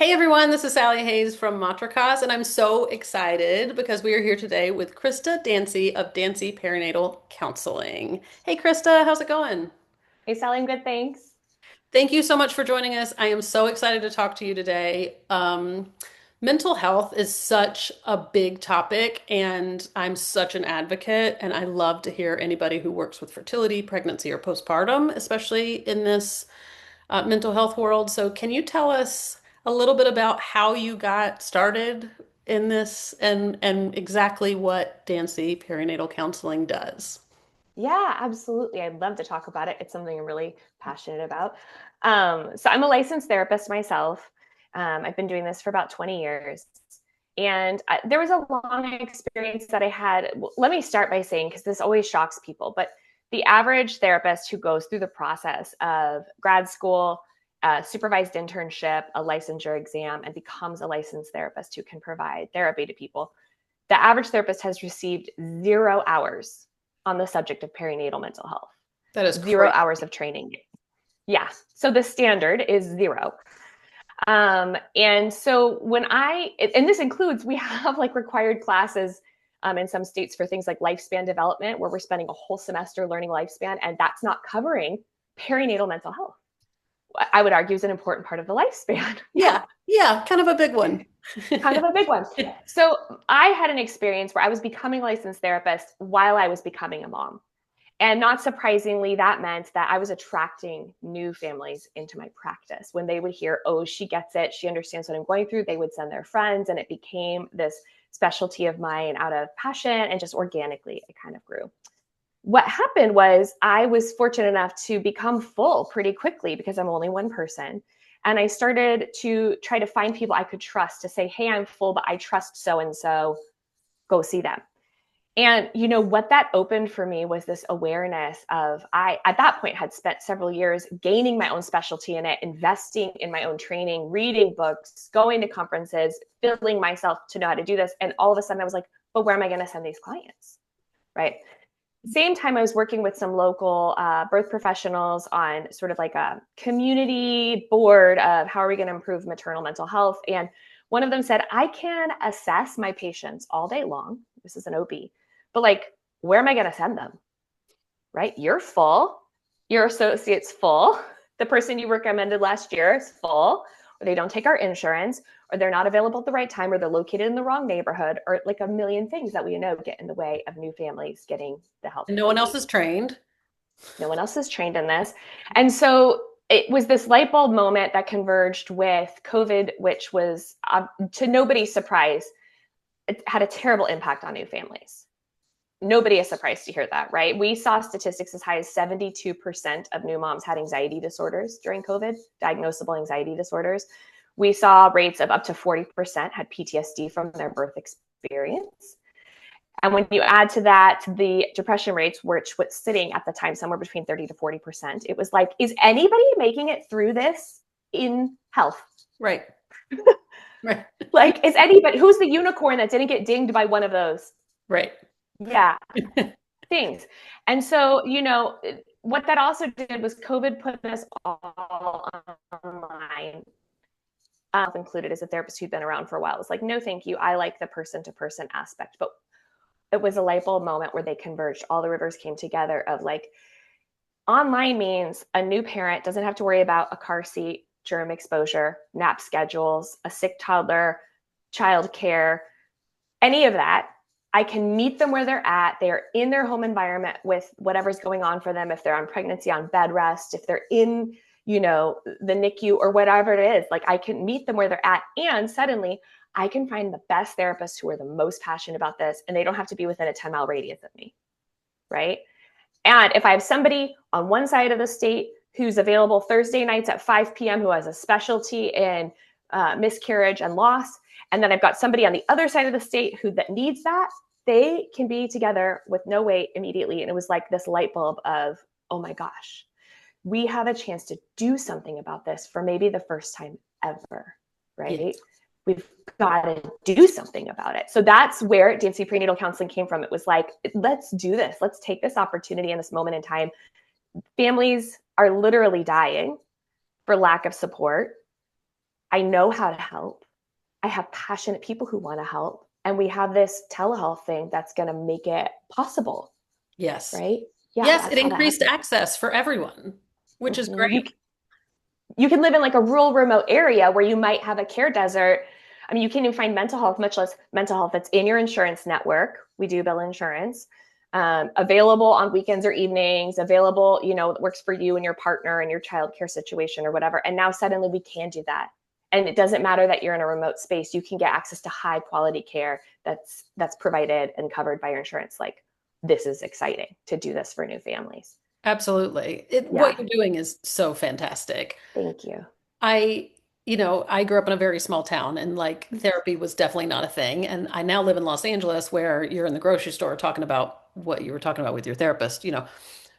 Hey everyone, this is Sally Hayes from Matricas, and I'm so excited because we are here today with Krysta Dancy of Dancy Perinatal Counseling. Hey Krysta, how's it going? Hey, Sally, I'm good, thanks. Thank you so much for joining us. I am so excited to talk to you today. Mental health is such a big topic, and I'm such an advocate, and I love to hear anybody who works with fertility, pregnancy, or postpartum, especially in this mental health world. So, can you tell us a little bit about how you got started in this and exactly what Dancy Perinatal Counseling does? Yeah, absolutely. I'd love to talk about it. It's something I'm really passionate about. So I'm a licensed therapist myself. I've been doing this for about 20 years. And there was a long experience that I had. Let me start by saying, because this always shocks people, but the average therapist who goes through the process of grad school, supervised internship, a licensure exam, and becomes a licensed therapist who can provide therapy to people, the average therapist has received 0 hours on the subject of perinatal mental health, That is 0 hours crazy. of training. Yeah. So the standard is zero. And so and this includes, we have like required classes in some states for things like lifespan development, where we're spending a whole semester learning lifespan, and that's not covering perinatal mental health. I would argue is an important part of the lifespan. Yeah, Yeah, yeah, kind of a big one. kind of a big one. So I had an experience where I was becoming a licensed therapist while I was becoming a mom. And not surprisingly, that meant that I was attracting new families into my practice. When they would hear, oh, she gets it, she understands what I'm going through, they would send their friends, and it became this specialty of mine out of passion, and just organically, it kind of grew. What happened was I was fortunate enough to become full pretty quickly because I'm only one person. And I started to try to find people I could trust to say, hey, I'm full, but I trust so and so, go see them. And you know what that opened for me was this awareness of, I at that point had spent several years gaining my own specialty in it, investing in my own training, reading books, going to conferences, filling myself to know how to do this. And all of a sudden I was like, but where am I going to send these clients? Right. Same time, I was working with some local birth professionals on sort of like a community board of how are we going to improve maternal mental health. And one of them said, I can assess my patients all day long. This is an OB, but like, where am I going to send them? Right? You're full. Your associate's full. The person you recommended last year is full, or they don't take our insurance, or they're not available at the right time, or they're located in the wrong neighborhood, or like a million things that we know get in the way of new families getting the help And that no they one else need. is trained. No one else is trained in this. And so it was this light bulb moment that converged with COVID, which was, to nobody's surprise, it had a terrible impact on new families. Nobody is surprised to hear that, right? We saw statistics as high as 72% of new moms had anxiety disorders during COVID, diagnosable anxiety disorders. We saw rates of up to 40% had PTSD from their birth experience. And when you add to that the depression rates, which was sitting at the time somewhere between 30 to 40%, it was like, is anybody making it through this in health? Right. Right. Like, is anybody, who's the unicorn that didn't get dinged by one of those? Right. Yeah, things. And so, what that also did was COVID put us all online, included as a therapist who'd been around for a while. It's like, no, thank you. I like the person to person aspect. But it was a light bulb moment where they converged. All the rivers came together of like, online means a new parent doesn't have to worry about a car seat, germ exposure, nap schedules, a sick toddler, childcare, any of that. I can meet them where they're at. They are in their home environment with whatever's going on for them. If they're on pregnancy, on bed rest, if they're in, the NICU or whatever it is, like I can meet them where they're at. And suddenly I can find the best therapists who are the most passionate about this. And they don't have to be within a 10-mile radius of me. Right. And if I have somebody on one side of the state who's available Thursday nights at 5 p.m., who has a specialty in miscarriage and loss, and then I've got somebody on the other side of the state who that needs that, they can be together with no wait immediately. And it was like this light bulb of, oh my gosh, we have a chance to do something about this for maybe the first time ever, right? Yes. We've got to do something about it. So that's where Dancy Prenatal Counseling came from. It was like, let's do this. Let's take this opportunity in this moment in time. Families are literally dying for lack of support. I know how to help. I have passionate people who want to help. And we have this telehealth thing that's going to make it possible, Yes. right? Yeah, Yes, that's it how that increased happened. access for everyone, which is Mhm. great. You can live in like a rural, remote area where you might have a care desert. I mean, you can't even find mental health, much less mental health that's in your insurance network. We do bill insurance. Available on weekends or evenings, available, that works for you and your partner and your childcare situation or whatever. And now suddenly we can do that. And it doesn't matter that you're in a remote space. You can get access to high quality care that's provided and covered by your insurance. Like, this is exciting to do this for new families. Absolutely. What Yeah. you're doing is so fantastic. Thank you. I, I grew up in a very small town and like therapy was definitely not a thing. And I now live in Los Angeles where you're in the grocery store talking about what you were talking about with your therapist,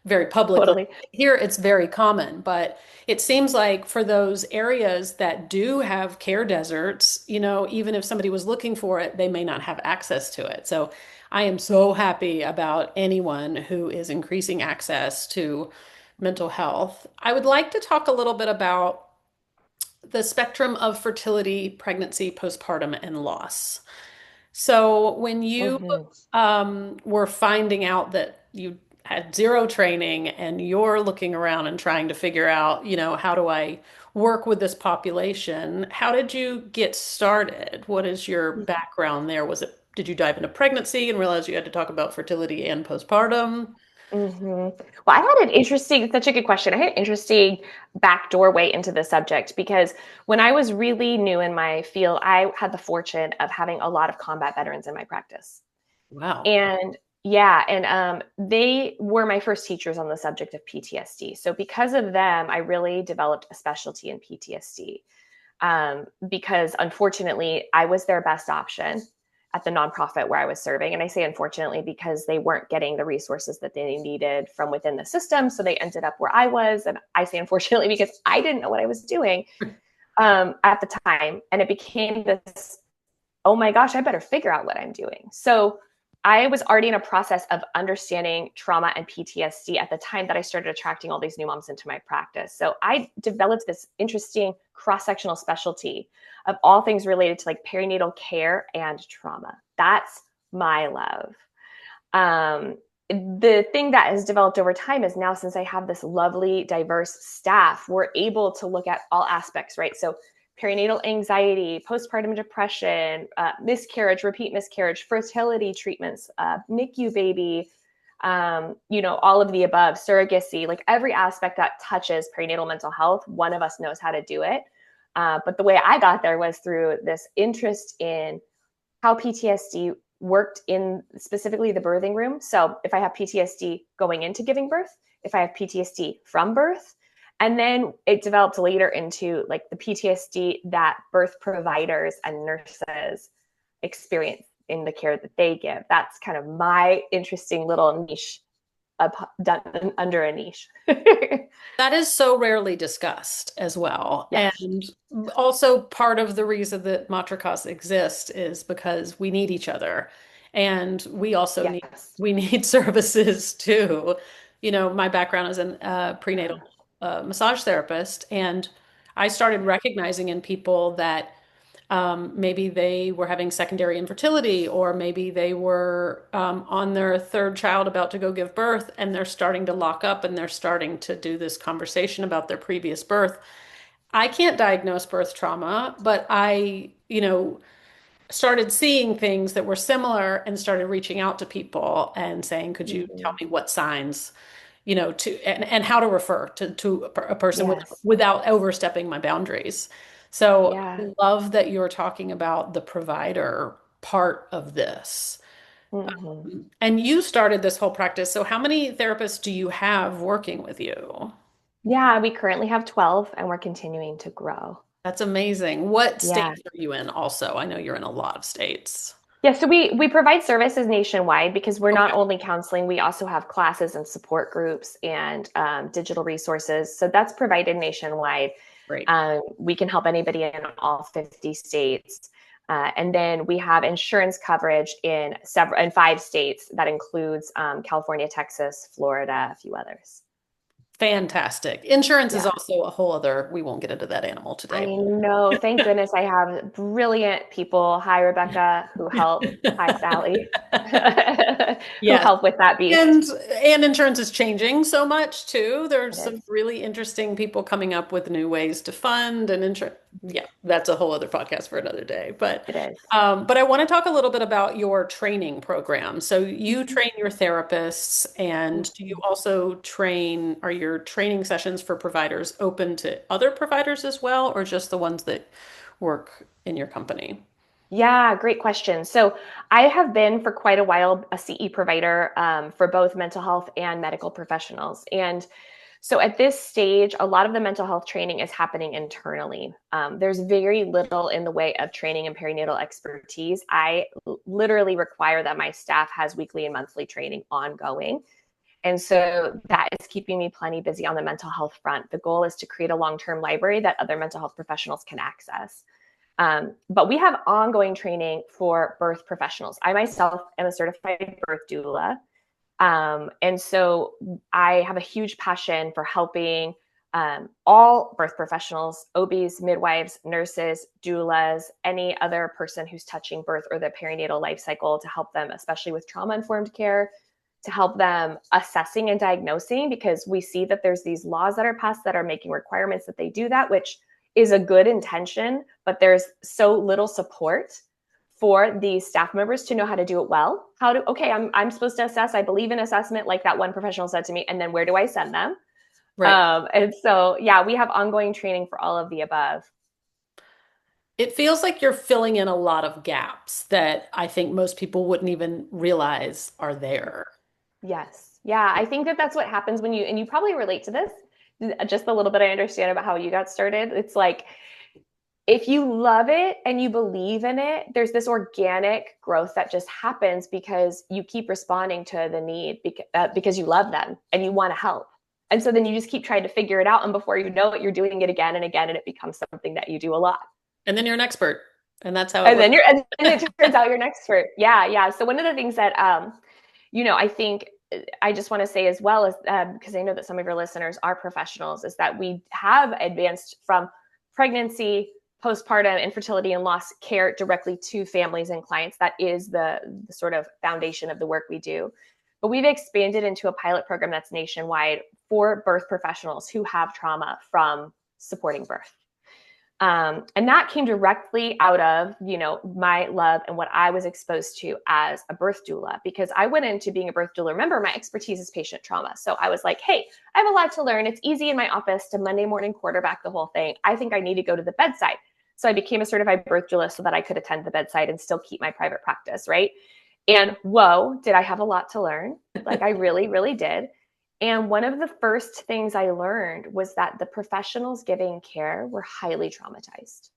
very publicly. Totally. Here it's very common, but it seems like for those areas that do have care deserts, even if somebody was looking for it, they may not have access to it. So I am so happy about anyone who is increasing access to mental health. I would like to talk a little bit about the spectrum of fertility, pregnancy, postpartum, and loss. So when you Mhm. were finding out that you had zero training and you're looking around and trying to figure out, how do I work with this population? How did you get started? What is your background there? Did you dive into pregnancy and realize you had to talk about fertility and postpartum? Well, I had such a good question. I had an interesting back doorway into the subject because when I was really new in my field, I had the fortune of having a lot of combat veterans in my practice. Wow. And yeah, and they were my first teachers on the subject of PTSD. So because of them, I really developed a specialty in PTSD. Because unfortunately, I was their best option at the nonprofit where I was serving. And I say unfortunately because they weren't getting the resources that they needed from within the system. So they ended up where I was. And I say unfortunately because I didn't know what I was doing at the time. And it became this, oh my gosh, I better figure out what I'm doing. So I was already in a process of understanding trauma and PTSD at the time that I started attracting all these new moms into my practice. So I developed this interesting cross-sectional specialty of all things related to like perinatal care and trauma. That's my love. The thing that has developed over time is now, since I have this lovely, diverse staff, we're able to look at all aspects, right? So perinatal anxiety, postpartum depression, miscarriage, repeat miscarriage, fertility treatments, NICU baby, all of the above, surrogacy, like every aspect that touches perinatal mental health, one of us knows how to do it. But the way I got there was through this interest in how PTSD worked in specifically the birthing room. So if I have PTSD going into giving birth, if I have PTSD from birth, and then it developed later into like the PTSD that birth providers and nurses experience in the care that they give. That's kind of my interesting little niche done under a niche. That is so rarely discussed as well. Yes. And also part of the reason that Matrikas exist is because we need each other. And we also need Yes. we need services too. My background is in prenatal massage therapist, and I started recognizing in people that maybe they were having secondary infertility, or maybe they were on their third child about to go give birth, and they're starting to lock up and they're starting to do this conversation about their previous birth. I can't diagnose birth trauma, but I, started seeing things that were similar and started reaching out to people and saying, could you tell Mm-hmm. me what signs, and how to refer to a person Yes. without overstepping my boundaries. So Yeah. I love that you're talking about the provider part of this. Mm-hmm. And you started this whole practice. So how many therapists do you have working with you? Yeah, we currently have 12 and we're continuing to grow. That's amazing. What Yeah. states are you in also? I know you're in a lot of states. Yeah, so we provide services nationwide because we're not Okay, only counseling, we also have classes and support groups and digital resources. So that's provided nationwide. great. We can help anybody in all 50 states. And then we have insurance coverage in 5 states that includes California, Texas, Florida, a few others. Fantastic. Insurance is Yeah. also a whole other, we won't get into that animal I today. know. Thank goodness I have brilliant people. Hi, Rebecca, who help. Hi, Sally, who Yes. help with that beast. And insurance is changing so much too. There's It some is. really interesting people coming up with new ways to fund and insurance. Yeah, that's a whole other podcast for another day. It is. But I want to talk a little bit about your training program. So you Mhm. train your therapists, and do you Mhm. also are your training sessions for providers open to other providers as well, or just the ones that work in your company? Yeah, great question. So I have been for quite a while a CE provider for both mental health and medical professionals. And so at this stage, a lot of the mental health training is happening internally. There's very little in the way of training and perinatal expertise. I literally require that my staff has weekly and monthly training ongoing. And so that is keeping me plenty busy on the mental health front. The goal is to create a long term library that other mental health professionals can access. But we have ongoing training for birth professionals. I myself am a certified birth doula. And so I have a huge passion for helping all birth professionals, OBs, midwives, nurses, doulas, any other person who's touching birth or the perinatal life cycle to help them, especially with trauma informed care, to help them assessing and diagnosing, because we see that there's these laws that are passed that are making requirements that they do that, which is a good intention, but there's so little support for the staff members to know how to do it well. How to, okay, I'm supposed to assess. I believe in assessment, like that one professional said to me, and then where do I send them? Right. And so, yeah, we have ongoing training for all of the above. It feels like you're filling in a lot of gaps that I think most people wouldn't even realize are there. Yes. Yeah, I think that that's what happens when you, and you probably relate to this, just a little bit I understand about how you got started. It's like, if you love it and you believe in it, there's this organic growth that just happens because you keep responding to the need because you love them and you want to help. And so then you just keep trying to figure it out. And before you know it, you're doing it again and again, and it becomes something that you do a lot. And then you're an expert, and that's how it And works. then it turns out you're an expert. Yeah, yeah. So one of the things that, I think I just want to say as well as because I know that some of your listeners are professionals, is that we have advanced from pregnancy, postpartum, infertility, and loss care directly to families and clients. That is the sort of foundation of the work we do. But we've expanded into a pilot program that's nationwide for birth professionals who have trauma from supporting birth. And that came directly out of, my love and what I was exposed to as a birth doula, because I went into being a birth doula. Remember, my expertise is patient trauma. So I was like, hey, I have a lot to learn. It's easy in my office to Monday morning quarterback the whole thing. I think I need to go to the bedside. So I became a certified birth doula so that I could attend the bedside and still keep my private practice, right? And whoa, did I have a lot to learn? Like I really, really did. And one of the first things I learned was that the professionals giving care were highly traumatized.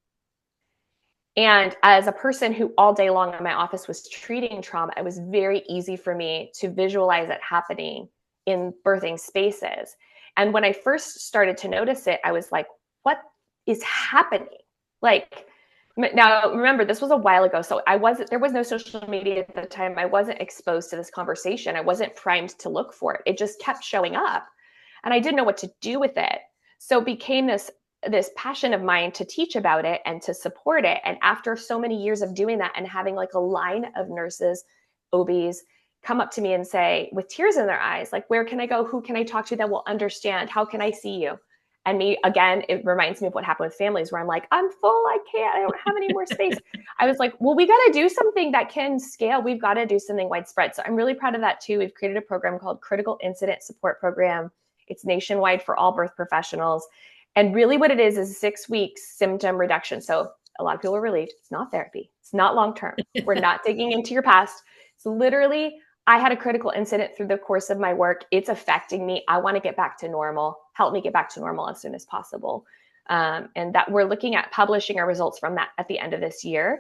And as a person who all day long in my office was treating trauma, it was very easy for me to visualize it happening in birthing spaces. And when I first started to notice it, I was like, what is happening? Like, now remember, this was a while ago. So there was no social media at the time. I wasn't exposed to this conversation. I wasn't primed to look for it. It just kept showing up and I didn't know what to do with it. So it became this passion of mine to teach about it and to support it. And after so many years of doing that and having like a line of nurses, OBs come up to me and say, with tears in their eyes, like, where can I go? Who can I talk to that will understand? How can I see you? And me, again, it reminds me of what happened with families where I'm like, I'm full. I don't have any more space. I was like, well, we got to do something that can scale. We've got to do something widespread. So I'm really proud of that too. We've created a program called Critical Incident Support Program. It's nationwide for all birth professionals. And really what it is 6 weeks symptom reduction. So a lot of people are relieved. It's not therapy. It's not long-term. We're not digging into your past. It's literally, I had a critical incident through the course of my work. It's affecting me. I want to get back to normal. Help me get back to normal as soon as possible. And that we're looking at publishing our results from that at the end of this year.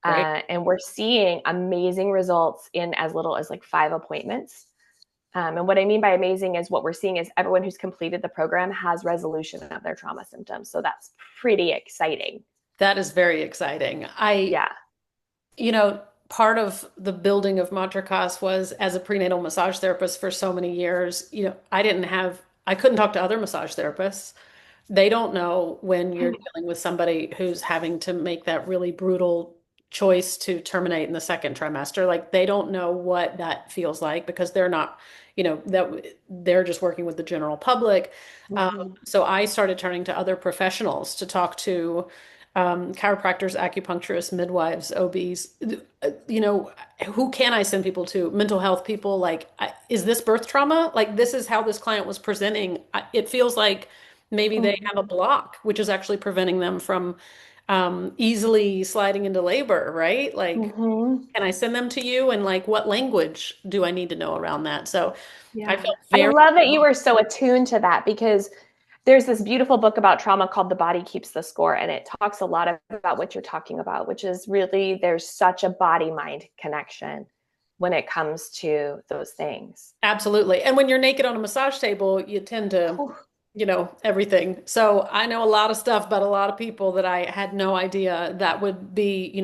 Great. And we're seeing amazing results in as little as like 5 appointments. And what I mean by amazing is what we're seeing is everyone who's completed the program has resolution of their trauma symptoms. So that's pretty exciting. That is very exciting. Yeah. You know, part of the building of Madrakas was as a prenatal massage therapist for so many years, I didn't have I couldn't talk to other massage therapists. They don't know when you're I dealing with somebody who's having to make that really brutal choice to terminate in the second trimester. Like they don't know what that feels like because they're not, that they're just working with the general public. Um, know. so I started turning to other professionals to talk to chiropractors, acupuncturists, midwives, OBs. Who can I send people to? Mental health people. Like, is this birth trauma? Like, this is how this client was presenting. It feels like maybe they have a Mhm. block, which is actually preventing them from easily sliding into labor, right? Like, Mhm. can I send them to you? And like, what language do I need to know around that? So I Yeah. felt I very, love that you were so attuned to that because there's this beautiful book about trauma called The Body Keeps the Score. And it talks a lot about what you're talking about, which is really there's such a body mind connection when it comes to those things. absolutely. And when you're naked on a massage table, you tend to, Whew. everything. So I know a lot of stuff about a lot of people that I had no idea that would be,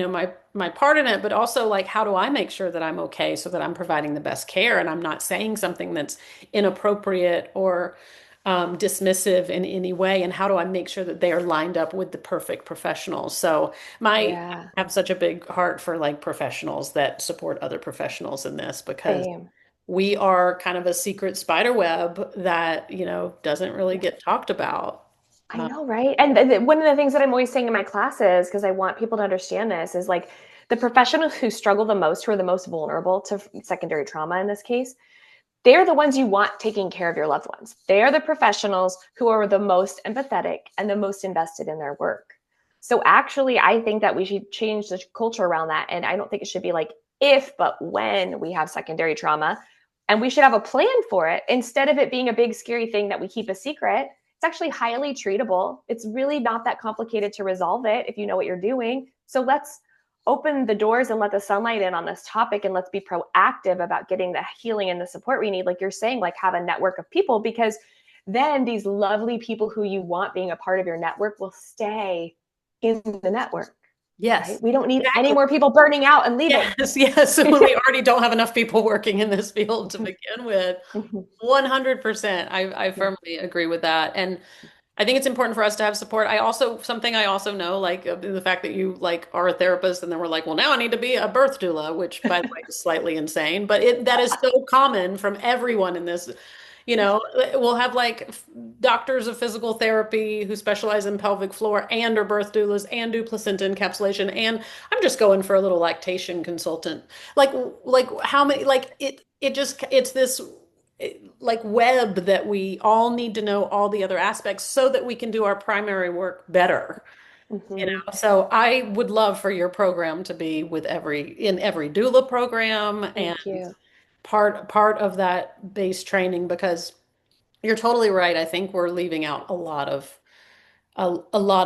my part in it, but also like how do I make sure that I'm okay so that I'm providing the best care and I'm not saying something that's inappropriate or dismissive in any way, and how do I make sure that they are lined up with the perfect professionals? So I Yeah. have such a big heart for like professionals that support other professionals in this because Same. we are kind of a secret spider web that, doesn't really Yes. get talked about. I know, right? And one of the things that I'm always saying in my classes, because I want people to understand this, is like the professionals who struggle the most, who are the most vulnerable to secondary trauma in this case, they're the ones you want taking care of your loved ones. They are the professionals who are the most empathetic and the most invested in their work. So actually, I think that we should change the culture around that. And I don't think it should be like if, but when we have secondary trauma. And we should have a plan for it instead of it being a big, scary thing that we keep a secret. It's actually highly treatable. It's really not that complicated to resolve it if you know what you're doing. So let's open the doors and let the sunlight in on this topic, and let's be proactive about getting the healing and the support we need. Like you're saying, like have a network of people, because then these lovely people who you want being a part of your network will stay in the network, right? Yes, We don't need any exactly. more people burning out and leaving. Yes, yes. When we already don't have enough people working in this field to begin with. Mhm. 100%. I Yeah. firmly agree with that. And I think it's important for us to have support. Something I also know, like the fact that you like are a therapist and then we're like, well, now I need to be a birth doula, which by the way is slightly insane, but that is so common from everyone in this. We'll have like doctors of physical therapy who specialize in pelvic floor and are birth doulas and do placenta encapsulation. And I'm just going for a little lactation consultant. Like, like how many, like it's this like web that we all need to know all the other aspects so that we can do our primary work better. Mhm. So I would love for your program to be in every doula program and Thank you. part of that base training because you're totally right. I think we're leaving out a lot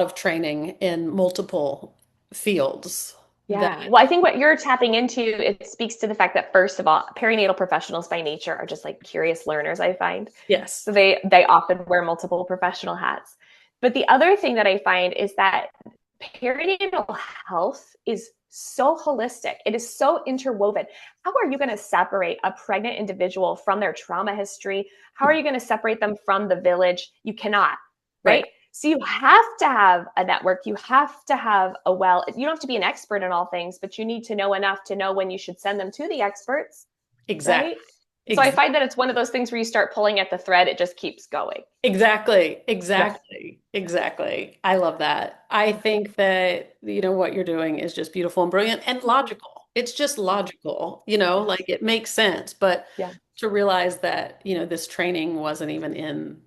of training in multiple fields that Yeah. Well, I think what you're tapping into, it speaks to the fact that first of all, perinatal professionals by nature are just like curious learners, I find. yes. So they often wear multiple professional hats. But the other thing that I find is that perinatal health is so holistic. It is so interwoven. How are you going to separate a pregnant individual from their trauma history? How are you going to separate them from the village? You cannot, Right. right? So you have to have a network. You have to have you don't have to be an expert in all things, but you need to know enough to know when you should send them to the experts, Exactly. right? So I find that it's one of those things where you start pulling at the thread, it just keeps going. Exactly, Yeah. exactly, exactly. I love that. I think that, what you're doing is just beautiful and brilliant and logical. It's just logical, like Yes. it makes sense. But Yeah. to realize that, this training wasn't even in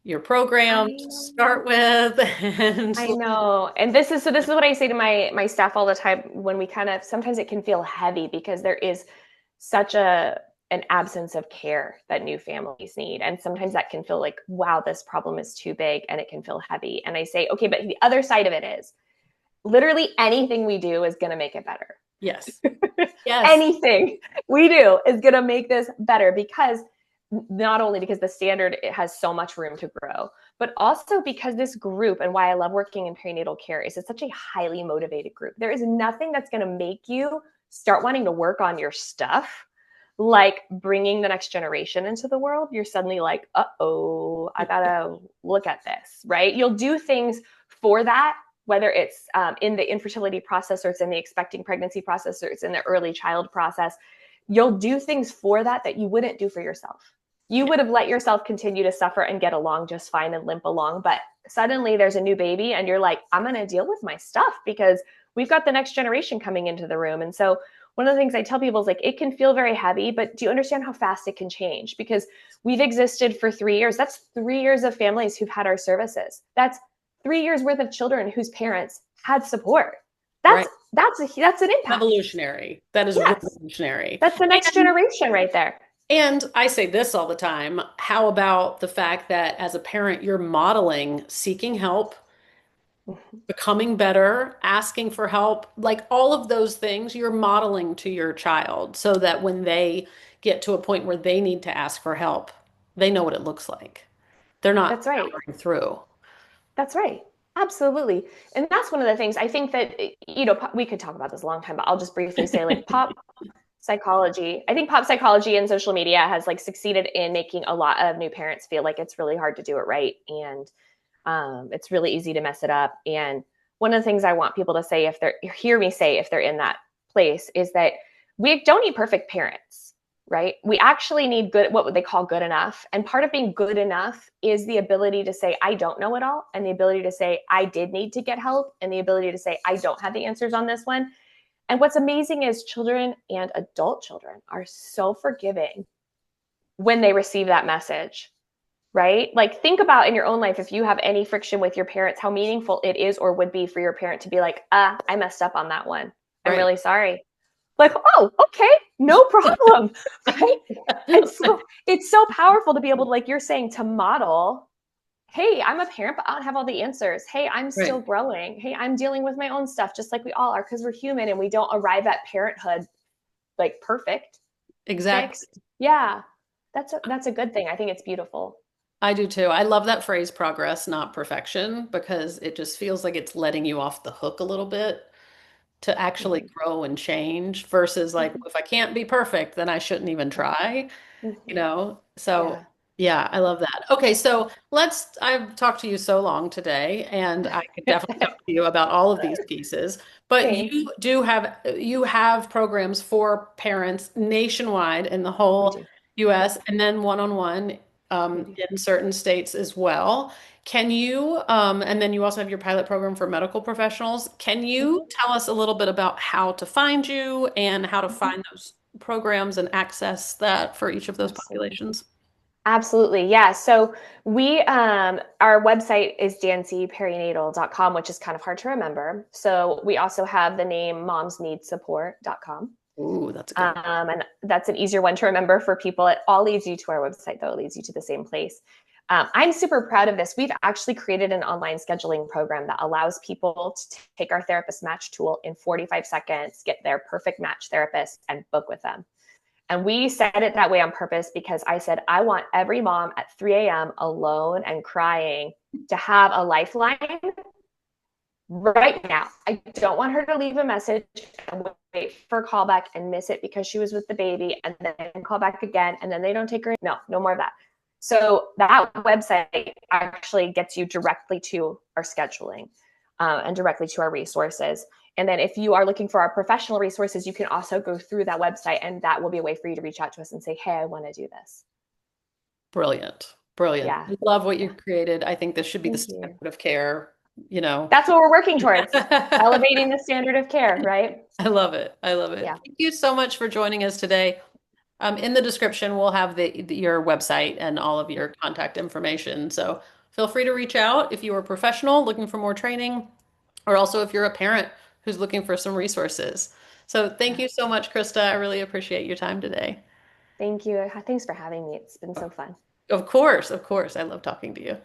your program I to know. start with. And I know. And this is what I say to my staff all the time when we kind of sometimes it can feel heavy because there is such an absence of care that new families need. And sometimes that can feel like, wow, this problem is too big and it can feel heavy. And I say, okay, but the other side of it is literally anything we do is going to make it better. yes, yes, Anything we do is going to make this better because not only because the standard it has so much room to grow, but also because this group and why I love working in perinatal care is it's such a highly motivated group. There is nothing that's going to make you start wanting to work on your stuff like bringing the next generation into the world, you're suddenly like, uh-oh, I gotta look at this, right? You'll do things for that, whether it's in the infertility process or it's in the expecting pregnancy process or it's in the early child process. You'll do things for that that you wouldn't do for yourself. You would have let yourself continue to suffer and get along just fine and limp along, but suddenly there's a new baby and you're like, I'm going to deal with my stuff because we've got the next generation coming into the room. And so one of the things I tell people is like, it can feel very heavy, but do you understand how fast it can change? Because we've existed for 3 years. That's 3 years of families who've had our services. That's 3 years worth of children whose parents had support. Right. That's an impact. Revolutionary. That is Yes. revolutionary. That's the next generation right there. And I say this all the time. How about the fact that as a parent, you're modeling seeking help, becoming better, asking for help, like all of those things you're modeling to your child so that when they get to a point where they need to ask for help, they know what it looks like. They're not That's right. powering through. That's right. Absolutely. And that's one of the things I think that, we could talk about this a long time, but I'll just briefly say like pop psychology. I think pop psychology and social media has like succeeded in making a lot of new parents feel like it's really hard to do it right. And it's really easy to mess it up. And one of the things I want people to say, hear me say, if they're in that place, is that we don't need perfect parents, right? We actually need what they call good enough. And part of being good enough is the ability to say, I don't know it all. And the ability to say, I did need to get help. And the ability to say, I don't have the answers on this one. And what's amazing is children and adult children are so forgiving when they receive that message, right? Like think about in your own life, if you have any friction with your parents, how meaningful it is or would be for your parent to be like, I messed up on that one. I'm Right. really sorry. Like, oh, okay, no problem. Right? And so it's so powerful to be able to, like you're saying, to model, hey, I'm a parent, but I don't have all the answers. Hey, I'm still Right. growing. Hey, I'm dealing with my own stuff, just like we all are, because we're human and we don't arrive at parenthood like perfect, Exactly. fixed. Yeah. That's a good thing. I think it's beautiful. I do too. I love that phrase progress, not perfection, because it just feels like it's letting you off the hook a little bit to actually Mm-hmm. grow and change versus like, Mm-hmm. if I can't be perfect, then I shouldn't even try, you Mm-hmm. know? So, Yeah. yeah, I love that. Okay, so I've talked to you so long today, and I could definitely talk to you about all of these pieces, but Thanks. you have programs for parents nationwide in the We whole do. Yep, US and then one-on-one we do. in certain states as well. Can you, and then you also have your pilot program for medical professionals. Can you Mm-hmm. tell us a little bit about how to find you and how to Mm-hmm. find those programs and access that for each of those Absolutely. populations? Absolutely. Yeah. So our website is dancyperinatal.com, which is kind of hard to remember. So we also have the name momsneedsupport.com. Ooh, that's a good one. And that's an easier one to remember for people. It all leads you to our website, though. It leads you to the same place. I'm super proud of this. We've actually created an online scheduling program that allows people to take our therapist match tool in 45 seconds, get their perfect match therapist, and book with them. And we said it that way on purpose because I said, I want every mom at 3 a.m. alone and crying to have a lifeline right now. I don't want her to leave a message and wait for a callback and miss it because she was with the baby and then call back again and then they don't take her. No, no more of that. So that website actually gets you directly to our scheduling and directly to our resources. And then if you are looking for our professional resources, you can also go through that website and that will be a way for you to reach out to us and say, hey, I want to do this. Brilliant. Brilliant. Yeah. I love what Yeah. you created. I think this should be the Thank you. standard of care, you know. That's what we're working towards, elevating the standard of care, right? I love it. I love it. Yeah. Thank you so much for joining us today. In the description, we'll have your website and all of your contact information. So feel free to reach out if you are a professional looking for more training, or also if you're a parent who's looking for some resources. So thank Yeah. you so much, Krista. I really appreciate your time today. Thank you. Thanks for having me. It's been so fun. Of course, of course. I love talking to you.